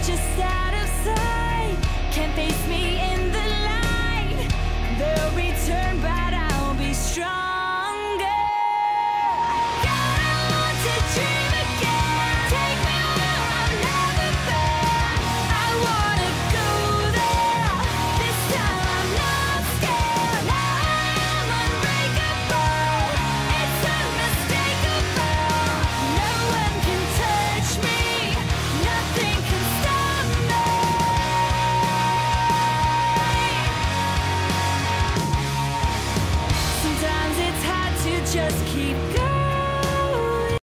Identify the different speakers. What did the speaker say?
Speaker 1: just out of sight. Can't face me in the light. They'll return, but I'll be stronger. Gotta want to dream again. Take me where I've never been. I wanna go there. This time I'm not scared. I am unbreakable. It's unmistakable. No one can touch me. Nothing can stop me. Sometimes it's hard to just keep going.